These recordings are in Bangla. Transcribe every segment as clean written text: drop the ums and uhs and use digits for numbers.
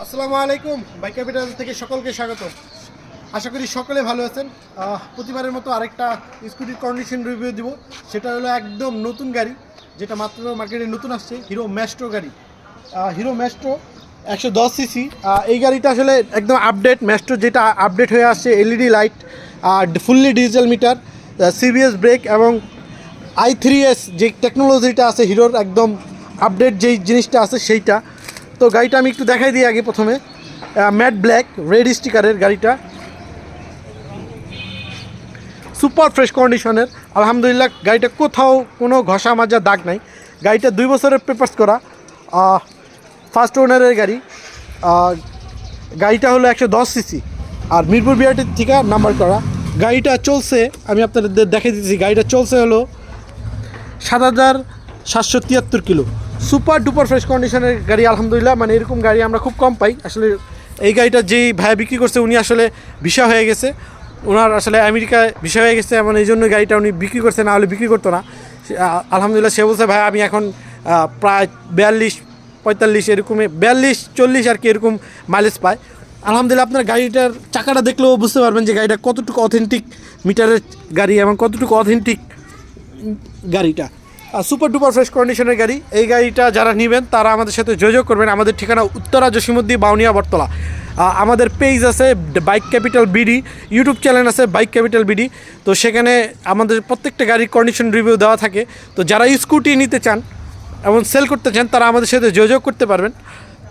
আসসালামু আলাইকুম। বাইক ক্যাপিটাল থেকে সকলকে স্বাগত। আশা করি সকলে ভালো আছেন। প্রতিবারের মতো আরেকটা স্কুটির কন্ডিশন রিভিউ দিব। সেটা হলো একদম নতুন গাড়ি, যেটা মাত্র মার্কেটে নতুন আসছে, হিরো ম্যাস্ট্রো গাড়ি। Hero Maestro 110 CC. এই গাড়িটা আসলে একদম আপডেট। ম্যাস্ট্রো যেটা আপডেট হয়ে আসছে, LED light, fully digital meter, CBS brake এবং i3s যে টেকনোলজিটা আছে হিরোর, একদম আপডেট যেই জিনিসটা আছে সেইটা। তো গাড়িটা আমি একটু দেখাই দিই আগে। প্রথমে ম্যাট ব্ল্যাক রেড স্টিকারের গাড়িটা, সুপার ফ্রেশ কন্ডিশনের। আলহামদুলিল্লাহ, গাড়িটা কোথাও কোনো ঘষা মাজা দাগ নাই। গাড়িটা 2 বছরের পেপারস করা, ফার্স্ট ওনারের গাড়ি। গাড়িটা হলো 110 সিসি আর মিরপুর বিআরটি থেকে নাম্বার করা। গাড়িটা চলছে, আমি আপনাদের দেখে দিচ্ছি, গাড়িটা চলছে হলো 7,773 কিলো। সুপার ডুপার ফ্রেশ কন্ডিশনের গাড়ি আলহামদুলিল্লাহ। মানে এরকম গাড়ি আমরা খুব কম পাই আসলে। এই গাড়িটা যেই ভাইয়া বিক্রি করছে উনি আসলে ভিসা হয়ে গেছে, ওনার আসলে আমেরিকায় ভিসা হয়ে গেছে, এমন এই জন্য গাড়িটা উনি বিক্রি করছে, না হলে বিক্রি করতো না। আলহামদুলিল্লাহ, সে বলছে ভাই আমি এখন প্রায় 42-45 এরকমই, 42-40 আর কি এরকম মাইলেজ পায়। আলহামদুলিল্লাহ, আপনার গাড়িটার চাকাটা দেখলেও বুঝতে পারবেন যে গাড়িটা কতটুকু অথেন্টিক মিটারের গাড়ি এবং কতটুকু অথেন্টিক গাড়িটা। সুপার ডুপার ফ্রেশ কন্ডিশনের গাড়ি। এই গাড়িটা যারা নেবেন তারা আমাদের সাথে যোগাযোগ করবেন। আমাদের ঠিকানা উত্তরা জসীমউদ্দিন বাউনিয়া বটতলা। আমাদের পেজ আছে bike capital BD, YouTube channel আছে বাইক ক্যাপিটাল বিডি। তো সেখানে আমাদের প্রত্যেকটা গাড়ির কন্ডিশন রিভিউ দেওয়া থাকে। তো যারা স্কুটি নিতে চান এবং সেল করতে চান তারা আমাদের সাথে যোগাযোগ করতে পারবেন।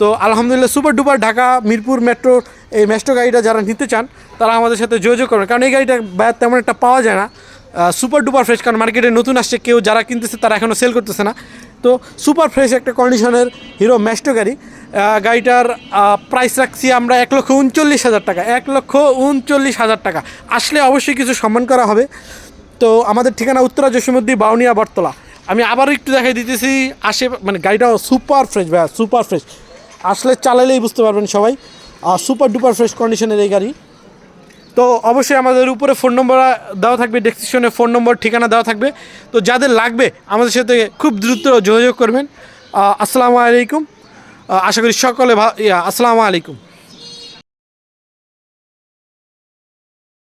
তো আলহামদুলিল্লাহ, super duper Dhaka Mirpur metro এই ম্যাস্ট্রো গাড়িটা যারা নিতে চান তারা আমাদের সাথে যোগাযোগ করবেন, কারণ এই গাড়িটা তেমন একটা পাওয়া যায় না। সুপার ডুপার ফ্রেশ, কারণ মার্কেটে নতুন আসছে, কেউ যারা কিনতেছে তারা এখনও সেল করতেছে না। তো সুপার ফ্রেশ একটা কন্ডিশনের হিরো ম্যাস্ট্রো গাড়ি। গাড়িটার প্রাইস রাখছি আমরা 1,39,000 টাকা। 1,39,000 টাকা আসলে অবশ্যই কিছু সম্মান করা হবে। তো আমাদের ঠিকানা উত্তরা জসীমউদ্দিন বাউনিয়া বটতলা। আমি আবারও একটু দেখাই দিতেছি, মানে গাড়িটাও সুপার ফ্রেশ ভাইয়া, সুপার ফ্রেশ। আসলে চালালেই বুঝতে পারবেন সবাই। সুপার ডুপার ফ্রেশ কন্ডিশনের এই গাড়ি। তো অবশ্যই আমাদের উপরে ফোন নম্বর দেওয়া থাকবে, ডেসক্রিপশনে ফোন নম্বর ঠিকানা দেওয়া থাকবে। তো যাদের লাগবে আমাদের সাথে খুব দ্রুত যোগাযোগ করবেন। আসসালামু আলাইকুম। আশা করি সকলে আসসালামু আলাইকুম।